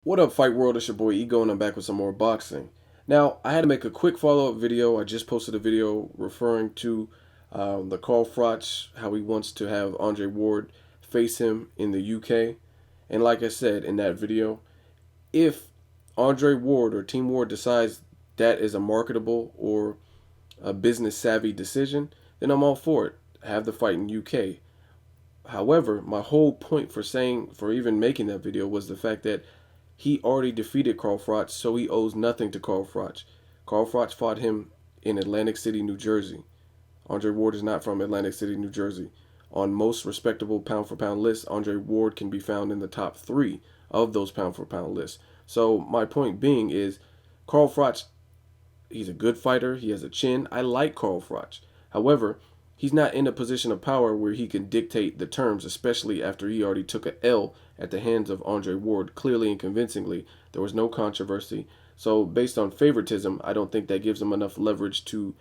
What up, Fight World? It's your boy Ego, and I'm back with some more boxing. Now, I had to make a quick follow-up video. I just posted a video referring to the Carl Froch, how he wants to have Andre Ward face him in the UK. And like I said in that video, if Andre Ward or Team Ward decides that is a marketable or a business savvy decision, then I'm all for it. Have the fight in UK. However, my whole point for even making that video was the fact that he already defeated Carl Froch, so he owes nothing to Carl Froch. Carl Froch fought him in Atlantic City, New Jersey. Andre Ward is not from Atlantic City, New Jersey. On most respectable pound for pound lists, Andre Ward can be found in the top three of those pound for pound lists. So my point being is Carl Froch, he's a good fighter. He has a chin. I like Carl Froch. However, he's not in a position of power where he can dictate the terms, especially after he already took a L at the hands of Andre Ward, clearly and convincingly. There was no controversy. So based on favoritism, I don't think that gives him enough leverage to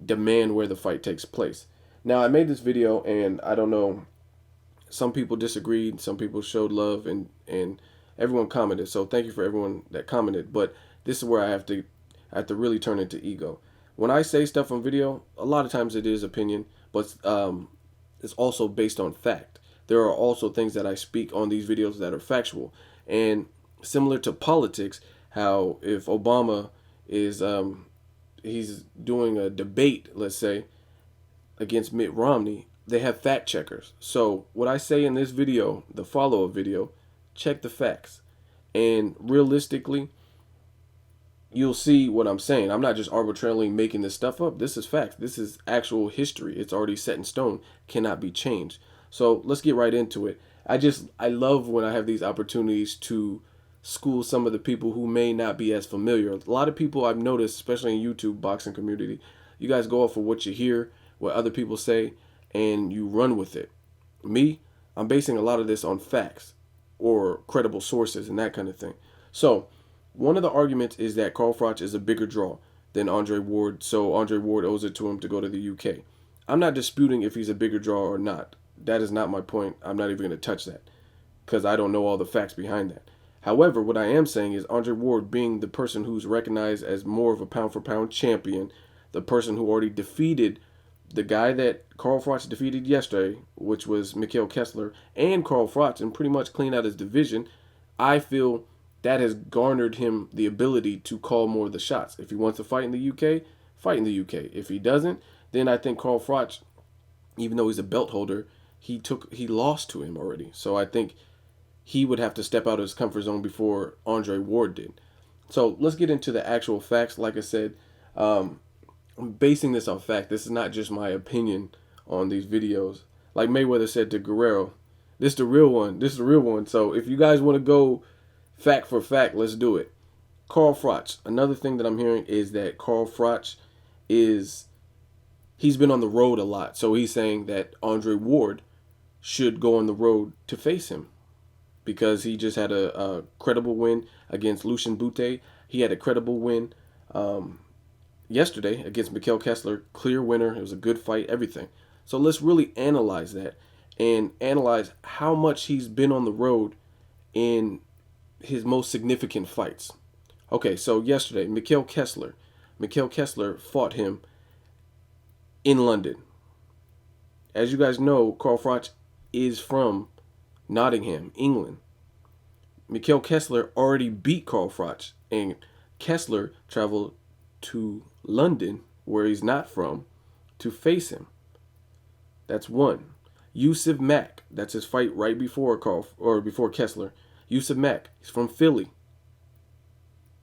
demand where the fight takes place. Now, I made this video, and I don't know, some people disagreed, some people showed love, and everyone commented. So thank you for everyone that commented. But this is where I have to really turn into ego. When I say stuff on video, a lot of times it is opinion, but it's also based on fact. There are also things that I speak on these videos that are factual. And similar to politics, how if Obama is he's doing a debate, let's say, against Mitt Romney, they have fact checkers. So what I say in this video, the follow-up video, check the facts. And realistically, you'll see what I'm saying. I'm not just arbitrarily making this stuff up. This is facts. This is actual history. It's already set in stone, cannot be changed. So let's get right into it. I love when I have these opportunities to school some of the people who may not be as familiar. A lot of people I've noticed, especially in YouTube boxing community, you guys go off of what you hear, what other people say, and you run with it. Me, I'm basing a lot of this on facts or credible sources and that kind of thing. So one of the arguments is that Carl Froch is a bigger draw than Andre Ward, so Andre Ward owes it to him to go to the UK. I'm not disputing if he's a bigger draw or not. That is not my point. I'm not even going to touch that because I don't know all the facts behind that. However, what I am saying is Andre Ward being the person who's recognized as more of a pound for pound champion, the person who already defeated the guy that Carl Froch defeated yesterday, which was Mikhail Kessler, and Carl Froch, and pretty much clean out his division, I feel that has garnered him the ability to call more of the shots. If he wants to fight in the UK, fight in the UK. If he doesn't, then I think Carl Froch, even though he's a belt holder, he lost to him already. So I think he would have to step out of his comfort zone before Andre Ward did. So let's get into the actual facts. Like I said, I'm basing this on fact. This is not just my opinion on these videos. Like Mayweather said to Guerrero, this is the real one. This is the real one. So if you guys want to go fact for fact, let's do it. Carl Froch. Another thing that I'm hearing is that Carl Froch he's been on the road a lot. So he's saying that Andre Ward should go on the road to face him because he just had a credible win against Lucian Bute. He had a credible win yesterday against Mikhail Kessler. Clear winner. It was a good fight, everything. So let's really analyze that and analyze how much he's been on the road in his most significant fights. Okay, so yesterday, Mikhail Kessler fought him in London. As you guys know, Carl Froch is from Nottingham, England. Mikhail Kessler already beat Carl Froch, and Kessler traveled to London, where he's not from, to face him. That's one. Yusuf Mack, that's his fight right before before Kessler. Yusuf Mack, he's from Philly.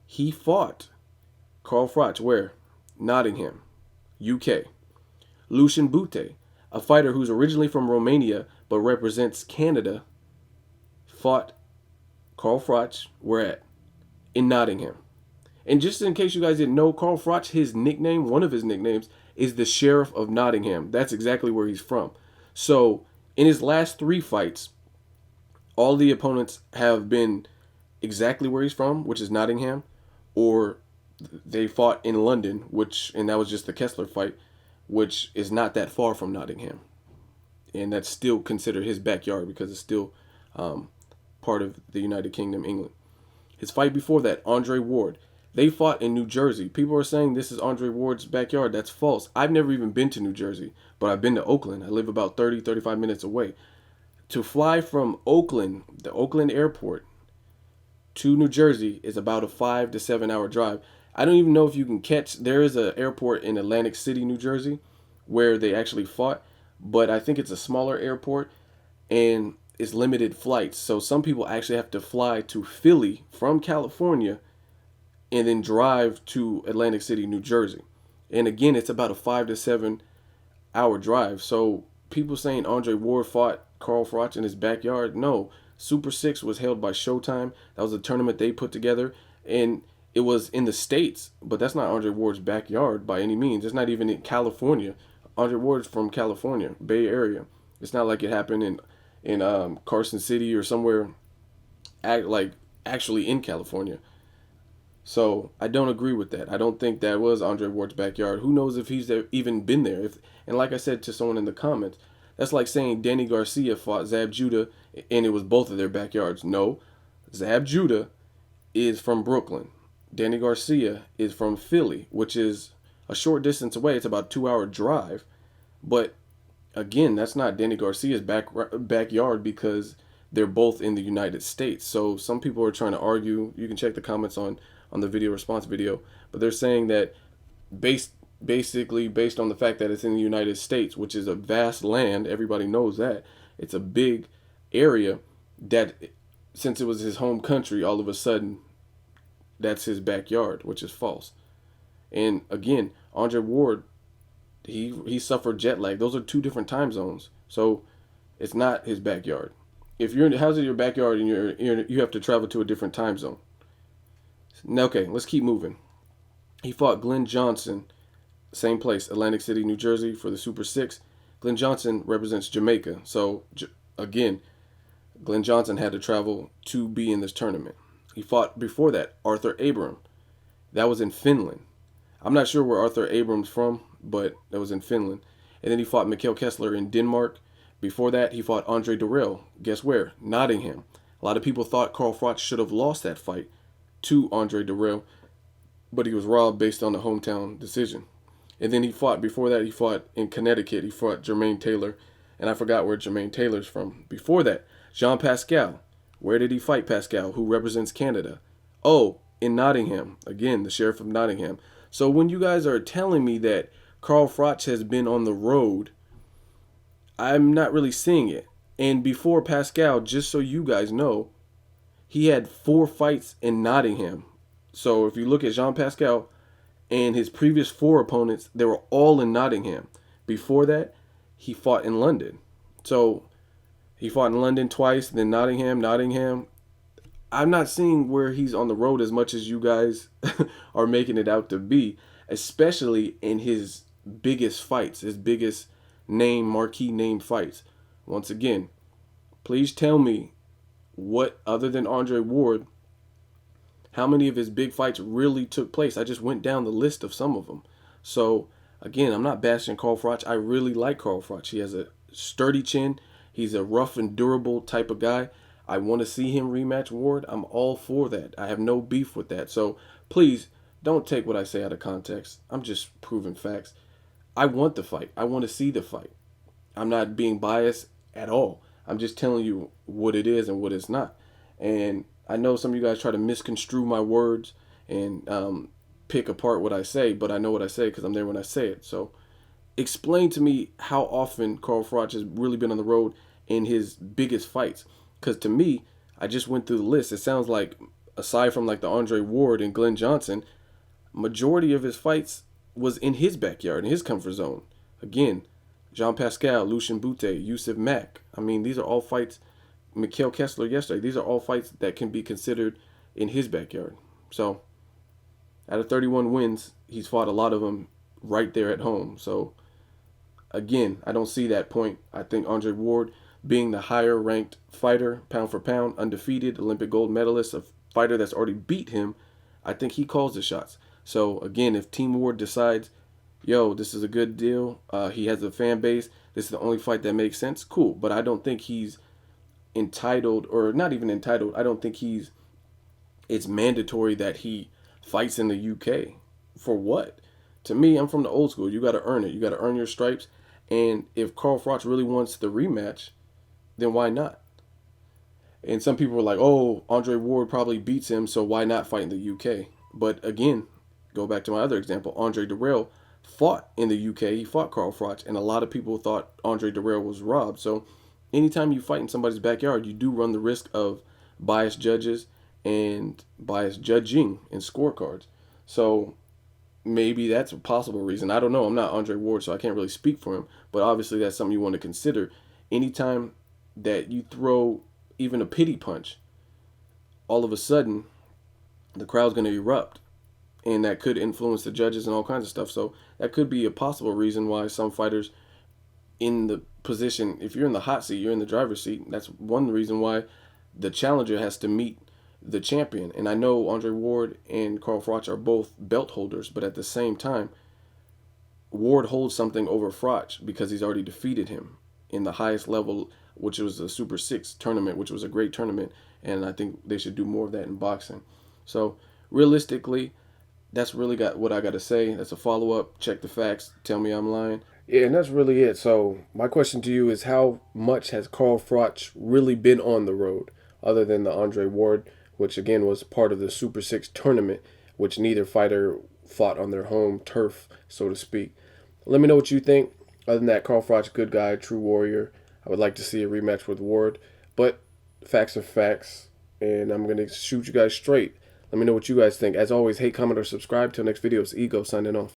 He fought Carl Froch where? Nottingham, UK. Lucian Bute, a fighter who's originally from Romania but represents Canada, fought Carl Froch where at? In Nottingham. And just in case you guys didn't know, Carl Froch, his nickname, one of his nicknames, is the Sheriff of Nottingham. That's exactly where he's from. So in his last three fights, all the opponents have been exactly where he's from, which is Nottingham, or they fought in London, and that was just the Kessler fight, which is not that far from Nottingham. And that's still considered his backyard because it's still part of the United Kingdom, England. His fight before that, Andre Ward. They fought in New Jersey. People are saying this is Andre Ward's backyard. That's false. I've never even been to New Jersey, but I've been to Oakland. I live about 30, 35 minutes away. To fly from Oakland, the Oakland airport, to New Jersey is about a 5 to 7 hour drive. I don't even know if you can catch. There is an airport in Atlantic City, New Jersey, where they actually fought, but I think it's a smaller airport and it's limited flights. So some people actually have to fly to Philly from California and then drive to Atlantic City, New Jersey. And again, it's about a 5 to 7 hour drive. So people saying Andre Ward fought Carl Froch in his backyard, no. Super Six was held by Showtime. That was a tournament they put together, and it was in the States, but that's not Andre Ward's backyard by any means. It's not even in California. Andre Ward's from California, Bay Area. It's not like it happened in Carson City or somewhere like actually in California. So I don't agree with that. I don't think that was Andre Ward's backyard. Who knows if he's even been there? And like I said to someone in the comments, that's like saying Danny Garcia fought Zab Judah and it was both of their backyards. No, Zab Judah is from Brooklyn. Danny Garcia is from Philly, which is a short distance away. It's about a 2 hour drive. But again, that's not Danny Garcia's backyard because they're both in the United States. So some people are trying to argue. You can check the comments on the video response video, but they're saying that basically based on the fact that it's in the United States, which is a vast land, everybody knows that it's a big area, that since it was his home country, all of a sudden that's his backyard, which is false. And again, Andre Ward, he suffered jet lag. Those are two different time zones, so it's not his backyard. If you're in, how's it your backyard and you have to travel to a different time zone? Now, okay, let's keep moving. He fought Glenn Johnson, same place, Atlantic City, New Jersey, for the Super Six. Glenn Johnson represents Jamaica, so again, Glenn Johnson had to travel to be in this tournament. He fought before that Arthur Abram. That was in Finland. I'm not sure where Arthur Abram's from, but that was in Finland. And then he fought Mikhail Kessler in Denmark. Before that, he fought Andre Durrell. Guess where? Nottingham. A lot of people thought Carl Froch should have lost that fight to Andre Durrell, but he was robbed based on the hometown decision. And then he fought, before that, he fought in Connecticut. He fought Jermaine Taylor, and I forgot where Jermaine Taylor's from. Before that, Jean Pascal. Where did he fight Pascal, who represents Canada? Oh, in Nottingham. Again, the sheriff of Nottingham. So when you guys are telling me that Carl Froch has been on the road, I'm not really seeing it. And before Pascal, just so you guys know, he had 4 fights in Nottingham. So if you look at Jean Pascal and his previous 4 opponents, they were all in Nottingham. Before that, he fought in London. So he fought in London twice, then Nottingham. I'm not seeing where he's on the road as much as you guys are making it out to be, especially in his biggest fights, his biggest marquee name fights. Once again, please tell me what, other than Andre Ward, how many of his big fights really took place. I just went down the list of some of them. So again, I'm not bashing Carl Froch. I really like Carl Froch. He has a sturdy chin. He's a rough and durable type of guy. I want to see him rematch Ward. I'm all for that. I have no beef with that. So please don't take what I say out of context. I'm just proving facts. I want the fight. I want to see the fight. I'm not being biased at all. I'm just telling you what it is and what it's not. And I know some of you guys try to misconstrue my words and pick apart what I say, but I know what I say because I'm there when I say it. So explain to me how often Carl Froch has really been on the road in his biggest fights. Because to me, I just went through the list. It sounds like, aside from like the Andre Ward and Glenn Johnson, majority of his fights was in his backyard, in his comfort zone. Again, Jean Pascal, Lucien Bute, Yusuf Mack. I mean, these are all fights. Mikhail Kessler yesterday. These are all fights that can be considered in his backyard. So, out of 31 wins, he's fought a lot of them right there at home. So, again, I don't see that point. I think Andre Ward, being the higher ranked fighter, pound for pound, undefeated, Olympic gold medalist, a fighter that's already beat him, I think he calls the shots. So again, if Team Ward decides, yo, this is a good deal, he has a fan base, this is the only fight that makes sense, cool. But I don't think he's entitled, or not even entitled, I don't think he's It's mandatory that he fights in the UK. For what? To me, I'm from the old school. You got to earn it. You got to earn your stripes. And if Carl Froch really wants the rematch, then why not? And some people were like, "Oh, Andre Ward probably beats him, so why not fight in the UK?" But again, go back to my other example. Andre Durrell fought in the UK. He fought Carl Froch, and a lot of people thought Andre Durrell was robbed. So, anytime you fight in somebody's backyard, you do run the risk of biased judges and biased judging and scorecards. So maybe that's a possible reason. I don't know. I'm not Andre Ward, so I can't really speak for him. But obviously, that's something you want to consider. Anytime that you throw even a pity punch, all of a sudden the crowd's going to erupt, and that could influence the judges and all kinds of stuff. So that could be a possible reason why some fighters in the position, if you're in the hot seat, you're in the driver's seat. That's one reason why the challenger has to meet the champion. And I know Andre Ward and Carl Froch are both belt holders, but at the same time, Ward holds something over Froch because he's already defeated him in the highest level, which was the Super Six tournament, which was a great tournament. And I think they should do more of that in boxing. So realistically, that's really got what I got to say. That's a follow up. Check the facts. Tell me I'm lying. Yeah, and that's really it. So my question to you is, how much has Carl Froch really been on the road, other than the Andre Ward, which again was part of the Super Six tournament, which neither fighter fought on their home turf, so to speak. Let me know what you think. Other than that, Carl Froch, good guy, true warrior. I would like to see a rematch with Ward, but facts are facts, and I'm gonna shoot you guys straight. Let me know what you guys think. As always, hate, comment, or subscribe. Till next video, it's Ego signing off.